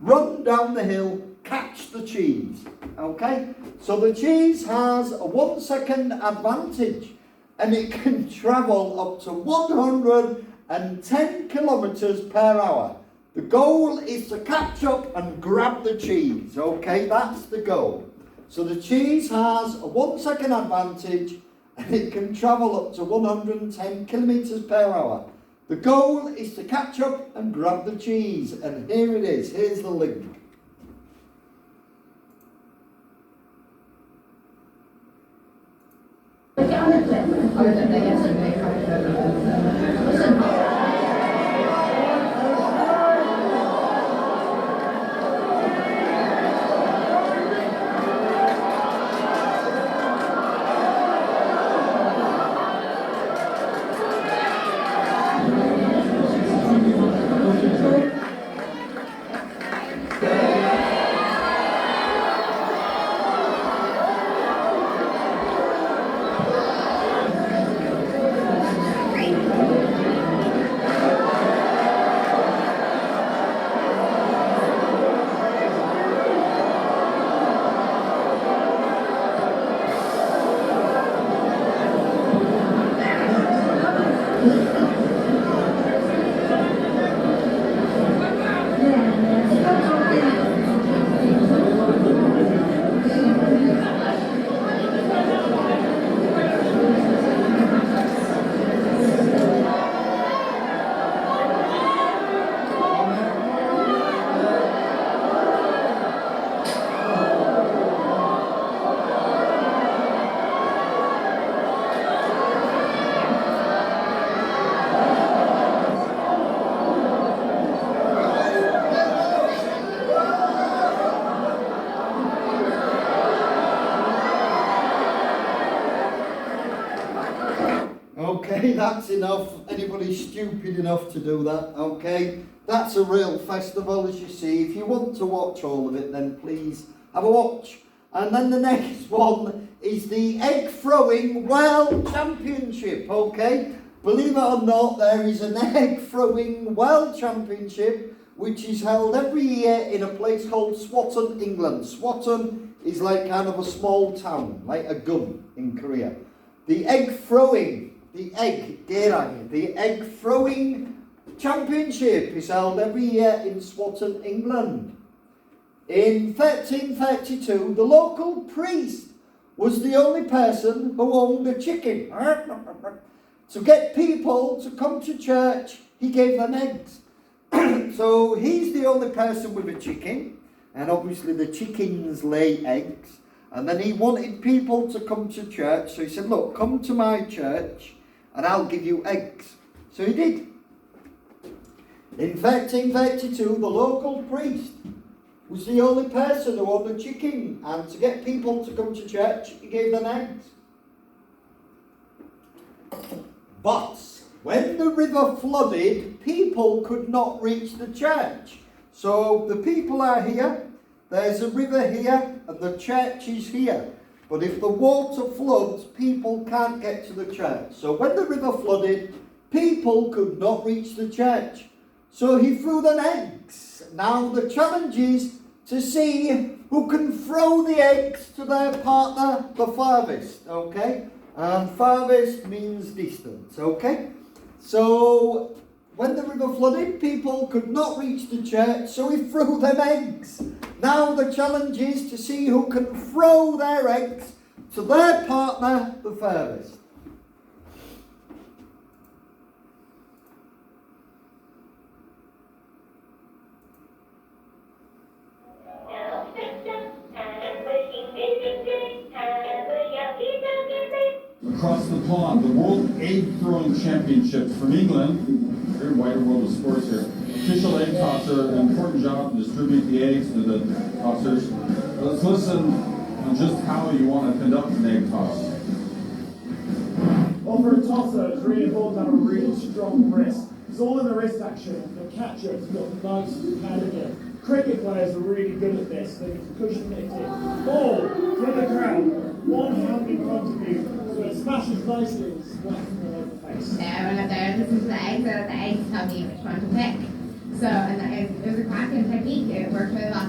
run down the hill, catch the cheese. Okay? So the cheese has a 1 second advantage, and it can travel up to 110 kilometers per hour. The goal is to catch up and grab the cheese. Okay? That's the goal. So the cheese has a 1 second advantage, and it can travel up to 110 kilometers per hour. The goal is to catch up and grab the cheese. And here it is. Here's the link. Okay, that's enough. Anybody stupid enough to do that? Okay, that's a real festival, as you see. If you want to watch all of it, then please have a watch. And then the next one is the Egg Throwing World Championship. Okay, believe it or not, there is an Egg Throwing World Championship which is held every year in a place called Swatton, England. Swatton is like kind of a small town, like a gun in Korea. The egg throwing championship is held every year in Swatton, England. In 1332, the local priest was the only person who owned a chicken. To get people to come to church, he gave them eggs. So he's the only person with a chicken, and obviously the chickens lay eggs. And then he wanted people to come to church, so he said, look, come to my church and I'll give you eggs. So he did. In 1332, the local priest was the only person who owned a chicken, and to get people to come to church, he gave them eggs. But when the river flooded, people could not reach the church. So the people are here, there's a river here, and the church is here. But if the water floods, people can't get to the church. So when the river flooded, people could not reach the church. So he threw them eggs. Now the challenge is to see who can throw the eggs to their partner the farthest, okay? And farthest means distance, okay? So when the river flooded, people could not reach the church, so he threw them eggs. Now the challenge is to see who can throw their eggs to their partner the furthest. Across the pond, the World Egg Throwing Championships from England. Very wider world of sports here. Official egg tosser, an important job to distribute the eggs to the tossers. Let's listen on just how you want to conduct an egg toss. Well, for a tosser, it's really important to have a really strong wrist. It's all in the wrist action. The catcher's got nice hand in it. Cricket players are really good at this. They can cushion it in. Ball from the ground. One hand in front of you. So it smashes nicely and splats all over the face. There, this is the egg. The eggs tell me which one to pick. So, and it was a cracking technique. It worked really well.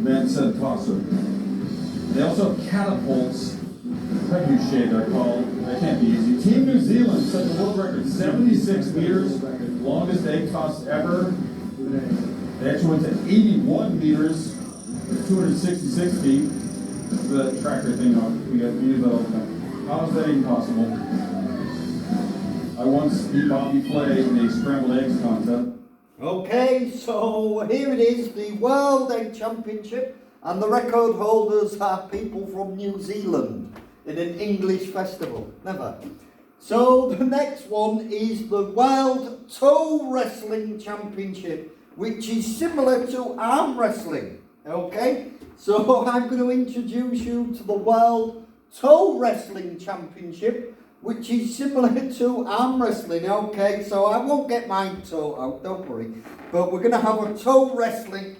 Man said tosser. They also have catapults. Trebuchet they're called. That can't be easy. Team New Zealand set the world record, 76 meters, longest egg toss ever. They actually went to 81 meters, 266 feet. The tracker thing on. We use that all the time. How is that even possible? I once beat Bobby Flay in a scrambled eggs contest. Okay, so here it is, the World Egg Championship, and the record holders are people from New Zealand in an English festival. Never. So the next one is the World Toe Wrestling Championship, which is similar to arm wrestling. Okay, so I'm going to introduce you to the World Toe Wrestling Championship, which is similar to arm wrestling. Okay, so I won't get my toe out, don't worry. But we're going to have a toe wrestling.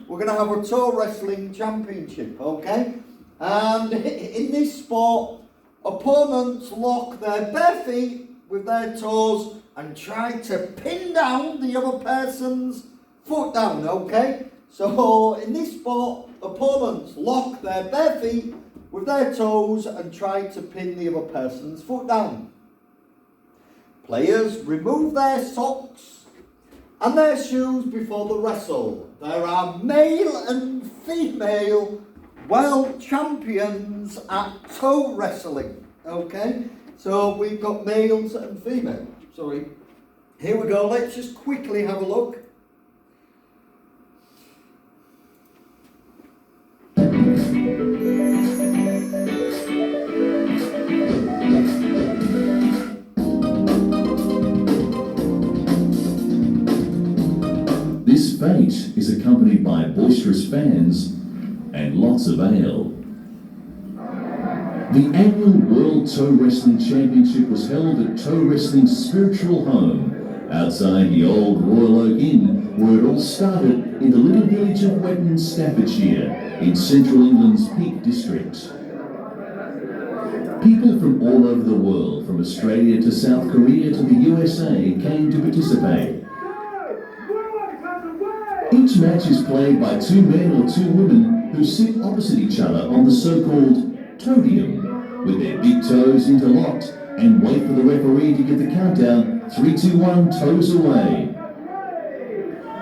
We're going to have a toe wrestling championship, okay? And in this sport, opponents lock their bare feet with their toes and try to pin down the other person's foot down, okay? So in this sport, opponents lock their bare feet with their toes and try to pin the other person's foot down. Players remove their socks and their shoes before the wrestle. There are male and female world champions at toe wrestling. Okay, so we've got males and females. Sorry. Here we go. Let's just quickly have a look. This fete is accompanied by boisterous fans and lots of ale. The annual World Toe Wrestling Championship was held at Toe Wrestling's spiritual home outside the old Royal Oak Inn, where it all started in the little village of Wetton, Staffordshire, in central England's Peak District. People from all over the world, from Australia to South Korea to the USA, came to participate. Each match is played by two men or two women who sit opposite each other on the so-called toadium, with their big toes interlocked, and wait for the referee to give the countdown, 3, 2, 1, toes away.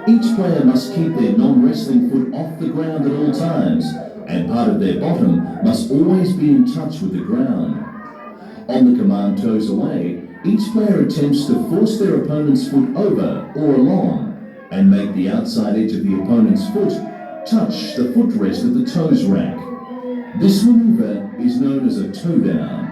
Each player must keep their non-wrestling foot off the ground at all times, and part of their bottom must always be in touch with the ground. On the command toes away, each player attempts to force their opponent's foot over or along, and make the outside edge of the opponent's foot touch the footrest of the toes rack. This maneuver is known as a toe down.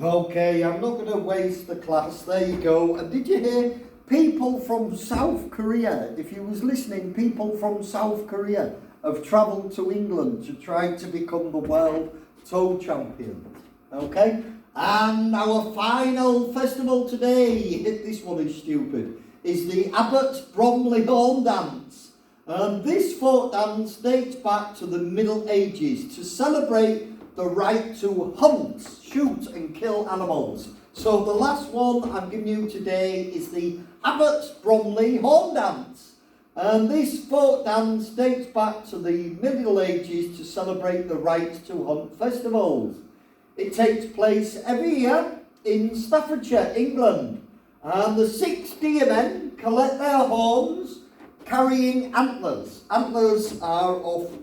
Okay, I'm not going to waste the class. There you go. And did you hear? People from South Korea, if you was listening, people from South Korea have travelled to England to try to become the world toe champions. Okay? And our final festival today, this one is stupid, is the Abbots Bromley Horn Dance. And this folk dance dates back to the Middle Ages to celebrate the right to hunt, shoot and kill animals. So the last one I'm giving you today is the Abbots Bromley Horn Dance. And this folk dance dates back to the Middle Ages to celebrate the right to hunt festivals. It takes place every year in Staffordshire, England. And the 6 deer men collect their horns carrying antlers. Antlers are of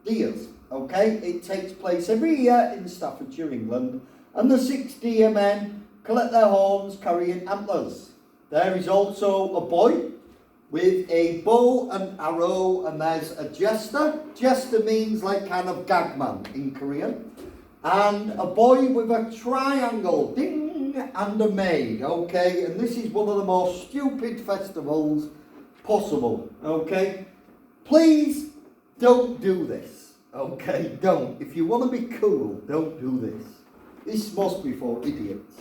deers, okay? It takes place every year in Staffordshire, England. And the 6 deer men collect their horns carrying antlers. There is also a boy with a bow and arrow, and there's a jester. Jester means like kind of gag man in Korean. And a boy with a triangle, ding, and a maid, okay? And this is one of the most stupid festivals possible, okay? Please don't do this, okay? Don't. If you want to be cool, don't do this. This must be for idiots.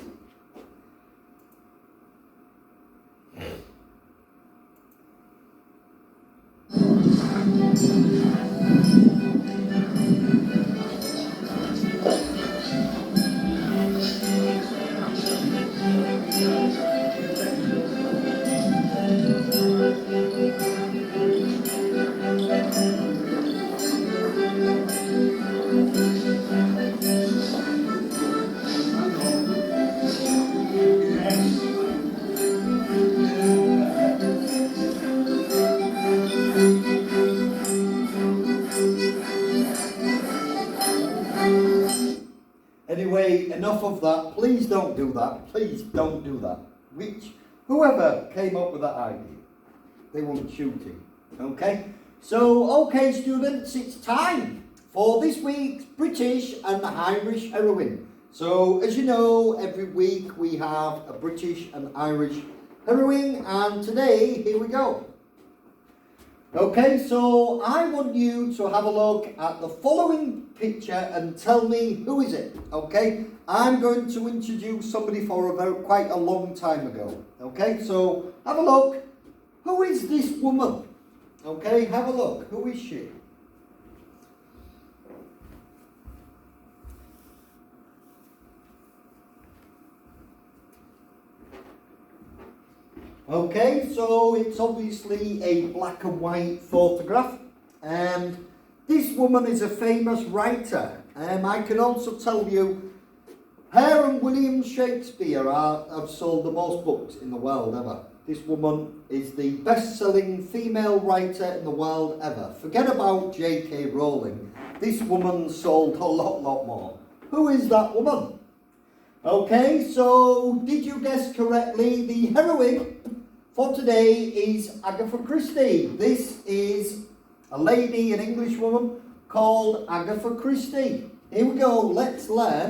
enough of that. Please don't do that. Please don't do that. Whoever came up with that idea, they weren't shooting. Okay? So, okay, students, it's time for this week's British and Irish heroine. So, as you know, every week we have a British and Irish heroine, and today, here we go. Okay, so I want you to have a look at the following picture and tell me who is it, okay? I'm going to introduce somebody quite a long time ago, okay? So have a look. Who is this woman? Okay, have a look. Who is she? Okay, so it's obviously a black and white photograph, and this woman is a famous writer. I can also tell you, her and William Shakespeare have sold the most books in the world ever. This woman is the best-selling female writer in the world ever. Forget about J.K. Rowling. This woman sold a lot more. Who is that woman? Okay, so did you guess correctly? The heroine for today is Agatha Christie. This is a lady, an English woman called Agatha Christie. Here we go, let's learn